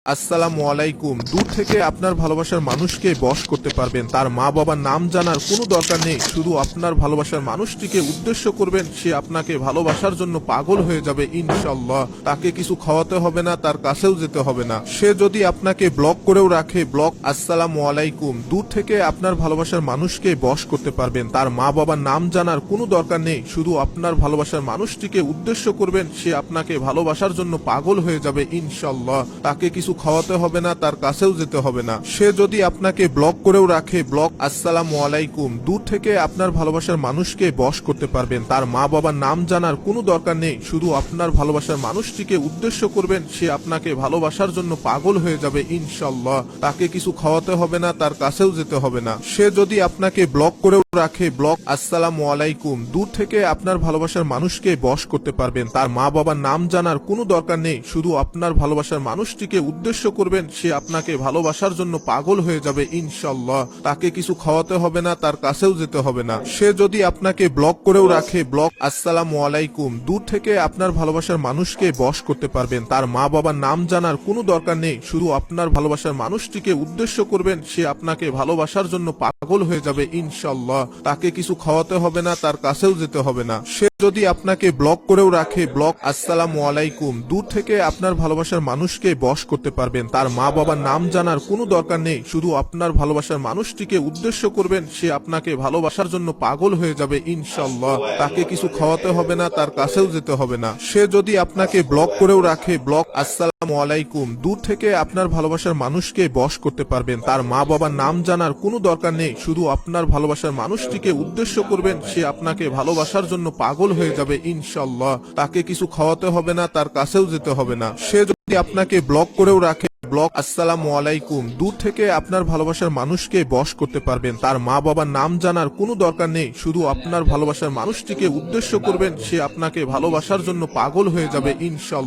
আসসালামু আলাইকুম। দূর থেকে আপনার ভালোবাসার মানুষকে বশ করতে পারবেন, তার মা বাবার নাম জানার কোনো দরকার নেই, শুধু আপনার ভালোবাসার মানুষটিকে উদ্দেশ্য করবেন, সে আপনাকে ভালোবাসার জন্য পাগল হয়ে যাবে ইনশাআল্লাহ। তাকে কিছু খাওয়াতে হবে না, তার কাছেও যেতে হবে না। সে যদি আপনাকে ব্লক করেও রাখে, ব্লক। আসসালামু আলাইকুম। দূর থেকে আপনার ভালোবাসার মানুষকে বশ করতে পারবেন, তার মা বাবার নাম জানার কোনো দরকার নেই, শুধু আপনার ভালোবাসার মানুষটিকে উদ্দেশ্য করবেন, সে আপনাকে ভালোবাসার জন্য পাগল হয়ে যাবে ইনশাআল্লাহ। তাকে কিছু খাওয়াতে হবে না, তার কাছেও যেতে হবে না। সে যদি আপনাকে ব্লক করেও রাখে, ব্লক। আসসালামু আলাইকুম। দূর থেকে আপনার ভালোবাসার মানুষকে বশ করতে পারবেন, তার মা বাবার নাম জানার কোনো দরকার নেই, শুধু আপনার ভালোবাসার মানুষটিকে উদ্দেশ্য করবেন, সে আপনাকে ভালোবাসার জন্য পাগল হয়ে যাবে ইনশাআল্লাহ। তাকে কিছু খাওয়াতে হবে না, তার কাছেও যেতে হবে না। সে যদি আপনাকে ব্লক করেও রাখে, ব্লক। আসসালামু আলাইকুম। দূর থেকে আপনার ভালোবাসার মানুষকে বশ করতে পারবেন, তার মা বাবার নাম জানার কোনো দরকার নেই, শুধু আপনার ভালোবাসার মানুষটিকে উদ্দেশ্য করবেন, সে আপনাকে ভালোবাসার জন্য পাগল হয়ে যাবে ইনশাআল্লাহ। তাকে কিছু খাওয়াতে হবে না, তার কাছেও যেতে হবে না। সে যদি আপনাকে ব্লক করেও রাখে, ব্লক। আসসালামু আলাইকুম। দূর থেকে আপনার ভালোবাসার মানুষকে বশ করতে পারবেন, তার মা বাবার নাম জানার কোনো দরকার নেই, শুধু আপনার ভালোবাসার মানুষটিকে উদ্দেশ্য করবেন, সে আপনাকে ভালোবাসার জন্য পাগল হয়ে যাবে ইনশাআল্লাহ। তাকে কিছু খাওয়াতে হবে না, তার কাছেও যেতে হবে না। সে যদি আপনাকে ব্লক করেও রাখে, ব্লক। আসসালামু আলাইকুম। দূর থেকে আপনার ভালোবাসার মানুষকে বশ করতে পারবেন, তার মা বাবার নাম জানার কোনো দরকার নেই, শুধু আপনার ভালোবাসার মানুষটিকে উদ্দেশ্য করবেন, সে আপনাকে ভালোবাসার জন্য পাগল হয়ে যাবে ইনশাআল্লাহ। তাকে কিছু খাওয়াতে হবে না, তার কাছেও যেতে হবে না। সে যদি আপনাকে ব্লক করেও রাখে, ব্লক। আসসালামু আলাইকুম। দূর থেকে আপনার ভালোবাসার মানুষকে বশ করতে পারবেন, তার মা বাবার নাম জানার কোনো দরকার নেই, শুধু আপনার ভালোবাসার মানুষটিকে উদ্দেশ্য করবেন, সে আপনাকে ভালোবাসার জন্য পাগল হয়ে যাবে ইনশাআল্লাহ। তাকে কিছু খাওয়াতে হবে না, তার কাছেও যেতে হবে না। সে যদি আপনাকে ব্লক করেও রাখে, ব্লক। আসসালামু আলাইকুম। দূর থেকে আপনার ভালোবাসার মানুষকে বশ করতে পারবেন, তার মা বাবার নাম জানার কোনো দরকার নেই, শুধু আপনার ভালোবাসার মানুষটিকে উদ্দেশ্য করবেন, সে আপনাকে ভালোবাসার জন্য পাগল হয়ে যাবে ইনশাআল্লাহ।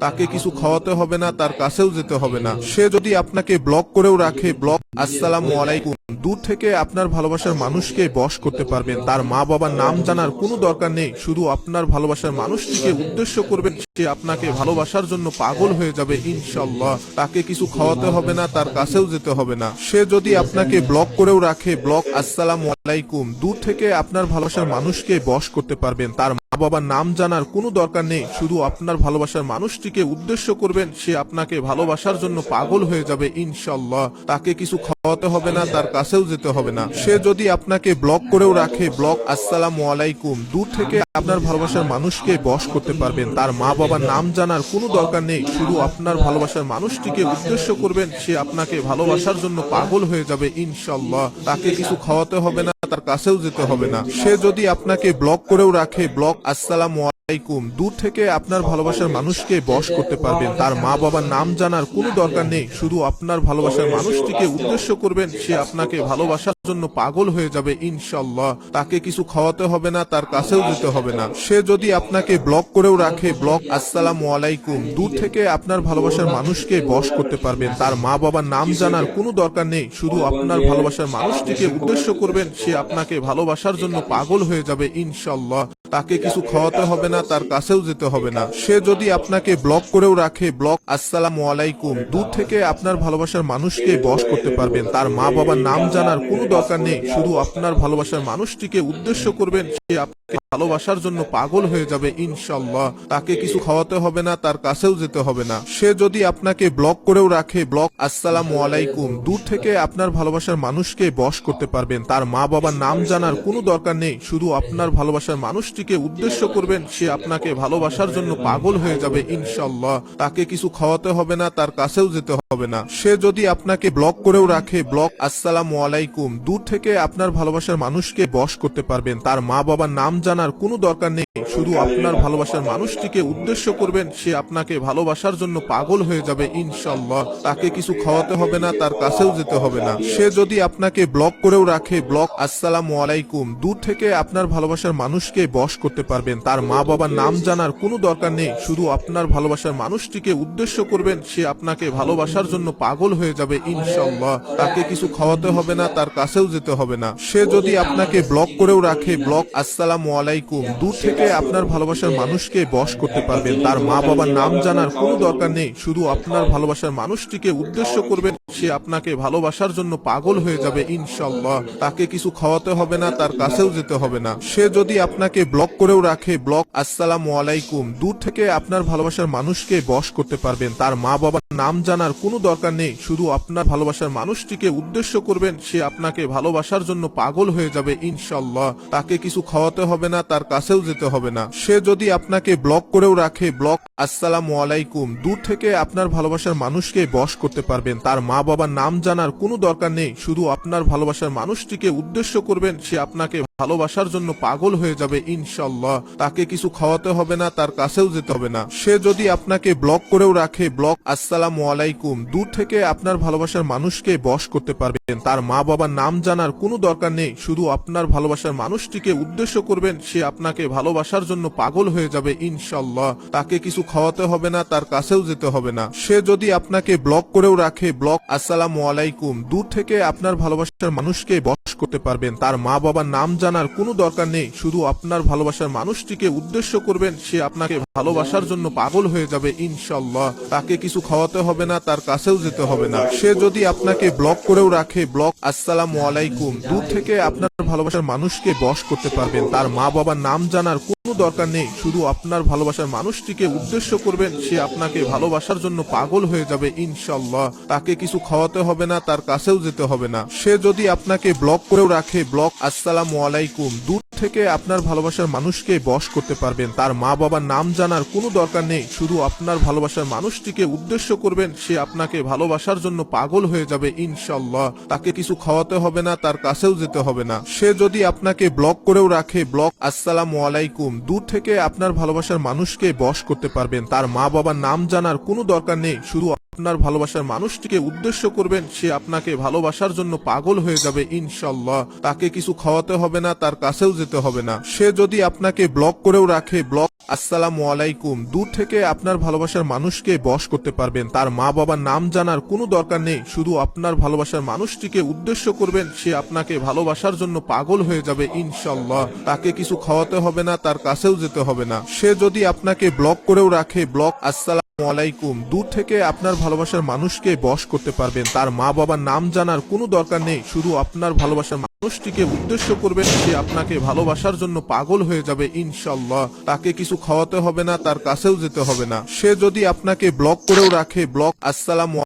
তাকে কিছু খাওয়াতে হবে না, তার কাছেও যেতে হবে না। সে যদি আপনাকে ব্লক করেও রাখে, ব্লক। আসসালামু আলাইকুম। দূর থেকে আপনার ভালোবাসার মানুষকে বশ করতে পারবেন, তার মা বাবার নাম জানার কোনো দরকার নেই, শুধু আপনার ভালোবাসার মানুষটিকে উদ্দেশ্য করবেন, সে আপনাকে ভালোবাসার জন্য পাগল হয়ে যাবে ইনশাআল্লাহ। তাকে কিছু খাওয়াতে হবে না, তার কাছেও যেতে হবে না। সে যদি আপনাকে ব্লক করেও রাখে, ব্লক। আসসালামু আলাইকুম। দূর থেকে আপনার ভালোবাসার মানুষকে বশ করতে পারবেন, তার মা বাবার নাম জানার কোনো দরকার নেই, শুধু আপনার ভালোবাসার মানুষটিকে উদ্দেশ্য করবেন, সে আপনাকে ভালোবাসার জন্য পাগল হয়ে যাবে ইনশাআল্লাহ। তাকে কিছু খাওয়াতে হবে না, তার কাছেও যেতে হবে না। সে যদি আপনাকে ব্লক করেও রাখে, ব্লক। আসসালামু আলাইকুম। দূর থেকে আপনার ভালোবাসার মানুষকে বশ করতে পারবেন, তার মা বাবার নাম জানার কোনো দরকার নেই, শুধু আপনার ভালোবাসার মানুষটিকে উদ্দেশ্য করবেন, সে আপনাকে ভালোবাসার জন্য পাগল হয়ে যাবে ইনশাআল্লাহ। তাকে কিছু খাওয়াতে হবে না, তার কাছেও যেতে হবে না। সে যদি আপনাকে ব্লক করেও রাখে, ব্লক। আসসালামু আলাইকুম। দূর থেকে আপনার ভালোবাসার মানুষকে বশ করতে পারবেন, তার মা বাবার নাম জানার কোনো দরকার নেই, শুধু আপনার ভালোবাসার মানুষটিকে উদ্দেশ্য করবেন, সে আপনাকে ভালোবাসার জন্য পাগল হয়ে যাবে ইনশাআল্লাহ। তাকে কিছু খাওয়াতে হবে না, তার কাছেও যেতে হবে না। সে যদি আপনাকে ব্লক করেও রাখে, ব্লক। আসসালামু আলাইকুম। দূর থেকে আপনার ভালোবাসার মানুষকে বশ করতে পারবেন, তার মা বাবার নাম জানার কোনো দরকার নেই, শুধু আপনার ভালোবাসার মানুষটিকে উদ্দেশ্য করবেন, সে আপনাকে ভালোবাসার জন্য পাগল হয়ে যাবে ইনশাআল্লাহ। তাকে কিছু খাওয়াতে হবে না, তার কাছেও যেতে হবে না। সে যদি আপনাকে ব্লক করেও রাখে, ব্লক। আসসালামু আলাইকুম। দূর থেকে আপনার ভালোবাসার মানুষকে বশ করতে পারবেন, তার মা বাবার নাম জানার কোনো দরকার নেই, শুধু আপনার ভালোবাসার মানুষটিকে উদ্দেশ্য করবেন, সে আপনাকে ভালোবাসার জন্য পাগল হয়ে যাবে ইনশাআল্লাহ। তাকে কিছু খাওয়াতে হবে না, তার কাছেও যেতে হবে না। সে যদি আপনাকে ব্লক করেও রাখে, ব্লক। আসসালামু আলাইকুম। দূর থেকে আপনার ভালোবাসার মানুষকে বশ করতে পারবেন, তার মা বাবার নাম জানার কোনো দরকার নেই, শুধু আপনার ভালোবাসার মানুষটিকে উদ্দেশ্য করবেন, সে আপনাকে ভালোবাসার জন্য পাগল হয়ে যাবে ইনশাআল্লাহ। তাকে কিছু খাওয়াতে হবে না, তার কাছেও যেতে হবে না। সে যদি আপনাকে ব্লক করেও রাখে, ব্লক। আসসালামু আলাইকুম। দূর থেকে আপনার ভালোবাসার মানুষকে বশ করতে পারবেন, তার মা বাবার নাম জানার কোনো দরকার নেই, শুধু আপনার ভালোবাসার মানুষটিকে উদ্দেশ্য করবেন, সে আপনাকে ভালোবাসার জন্য পাগল হয়ে যাবে ইনশাআল্লাহ। তাকে কিছু খাওয়াতে হবে না, তার কাছেও যেতে হবে না। সে যদি আপনাকে ব্লক করেও রাখে, ব্লক। আসসালামু আলাইকুম। দূর থেকে আপনার ভালোবাসার মানুষকে বশ করতে পারবেন, তার মা বাবার নাম জানার কোনো দরকার নেই, শুধু আপনার ভালোবাসার মানুষটিকে উদ্দেশ্য করবেন, সে আপনাকে ভালোবাসার ভালোবাসার জন্য পাগল হয়ে যাবে ইনশাআল্লাহ। তাকে কিছু খাওয়াতে হবে না, তার কাছেও যেতে হবে না। সে যদি আপনাকে ব্লক করেও রাখে, ব্লক আসসালামু আলাইকুম, দূর থেকে আপনার ভালোবাসার মানুষকে বশ করতে পারবেন। তার মা বাবার নাম জানার কোনো দরকার নেই, শুধু আপনার ভালোবাসার মানুষটিকে উদ্দেশ্য করবেন, সে আপনাকে ভালোবাসার জন্য পাগল হয়ে যাবে ইনশাআল্লাহ। তাকে কিছু খাওয়াতে হবে না, তার কাছেও যেতে হবে না। সে যদি আপনাকে ব্লক করেও রাখে, ব্লক আসসালামু আলাইকুম, দূর থেকে আপনার ভালোবাসার মানুষকে বশ করতে পারবেন। তার মা বাবার নাম জানার কোনো দরকার নেই, শুধু আপনার ভালোবাসার মানুষটিকে উদ্দেশ্য করবেন, সে আপনাকে ভালোবাসার জন্য পাগল হয়ে যাবে ইনশাআল্লাহ। তাকে কিছু খাওয়াতে হবে না, তার কাছেও যেতে হবে না। সে যদি আপনাকে ব্লক করেও রাখে, ব্লক আসসালামু আলাইকুম, দূর থেকে আপনার ভালোবাসার মানুষকে বশ করতে পারবেন। তার মা বাবার নাম জানার কোনো দরকার নেই, শুধু আপনার ভালোবাসার মানুষটিকে উদ্দেশ্য করবেন, সে আপনাকে ভালোবাসার জন্য পাগল হয়ে যাবে ইনশাআল্লাহ। তাকে কিছু খাওয়াতে হবে না, তার কাছেও যেতে হবে না। সে যদি আপনাকে ব্লক করেও রাখে, ব্লক আসসালামু আলাইকুম, দূর থেকে আপনার ভালোবাসার মানুষকে বশ করতে পারবেন। তার মা বাবার নাম জানার কোনো দরকার নেই, শুধু আপনার ভালোবাসার মানুষটিকে উদ্দেশ্য করবেন, সে আপনাকে ভালোবাসার জন্য পাগল হয়ে যাবে ইনশাআল্লাহ। তাকে কিছু খাওয়াতে হবে না, তার কাছেও যেতে হবে না। সে যদি আপনাকে ব্লক করেও রাখে, ব্লক আসসালামু আলাইকুম, দূর থেকে আপনার ভালোবাসার মানুষকে বশ করতে পারবেন। তার মা বাবার নাম জানার কোনো দরকার নেই, শুধু আপনার ভালোবাসার মানুষটিকে উদ্দেশ্য করবেন, সে আপনাকে ভালোবাসার জন্য পাগল হয়ে যাবে ইনশাআল্লাহ। তাকে কিছু খাওয়াতে হবে না, তার কাছেও যেতে হবে না। সে যদি আপনাকে ব্লক করেও রাখে, ব্লক আসসালামু আলাইকুম, দূর থেকে আপনার ভালোবাসার মানুষকে বশ করতে পারবেন। তার মা বাবার নাম জানার কোনো দরকার নেই, শুধু আপনার ভালোবাসার মানুষটিকে উদ্দেশ্য করবেন, সে আপনাকে ভালোবাসার জন্য পাগল হয়ে যাবে ইনশাআল্লাহ। তাকে কিছু খাওয়াতে হবে না, তার কাছেও যেতে হবে না। সে যদি আপনাকে ব্লক করেও রাখে, ব্লক আসসালামু আলাইকুম, দূর থেকে আপনার ভালোবাসার মানুষকে বশ করতে পারবেন। তার মা বাবার নাম জানার কোনো দরকার নেই, শুধু আপনার ভালোবাসার মানুষটিকে উদ্দেশ্য করবেন, সে আপনাকে ভালোবাসার জন্য পাগল হয়ে যাবে ইনশাআল্লাহ। তাকে কিছু খাওয়াতে হবে না, তার কাছেও যেতে হবে না। সে যদি আপনাকে ব্লক করেও রাখে, ব্লক আসসালামু আলাইকুম, দূর থেকে আপনার ভালোবাসার মানুষকে বশ করতে পারবেন। তার মা বাবার নাম জানার কোনো দরকার নেই, শুধু আপনার ভালোবাসার মানুষটিকে উদ্দেশ্য করবেন, সে আপনাকে ভালোবাসার জন্য পাগল হয়ে যাবে ইনশাআল্লাহ। তাকে কিছু খাওয়াতে হবে না, তার কাছেও যেতে হবে না। সে যদি আপনাকে ব্লক করেও রাখে, ব্লক আসসালামু আলাইকুম, দূর থেকে আপনার ভালোবাসার মানুষকে বশ করতে পারবেন। তার মা বাবার নাম জানার কোনো দরকার নেই, শুধু আপনার ভালোবাসার মানুষটিকে উদ্দেশ্য করবেন, সে আপনাকে ভালোবাসার জন্য পাগল হয়ে যাবে ইনশাআল্লাহ। তাকে কিছু খাওয়াতে হবে না, তার কাছেও যেতে হবে না। সে যদি আপনাকে ব্লক করেও রাখে, ব্লক আসসালামু আলাইকুম, দূর থেকে আপনার ভালোবাসার মানুষকে বশ করতে পারবেন। তার মা বাবার নাম জানার কোনো দরকার নেই, শুধু আপনার ভালোবাসার মানুষটিকে উদ্দেশ্য করবেন, সে আপনাকে ভালোবাসার জন্য পাগল হয়ে যাবে ইনশাআল্লাহ। তাকে কিছু খাওয়াতে হবে না, তার কাছেও যেতে হবে না। সে যদি আপনাকে ব্লক করেও রাখে, ব্লক আসসালামু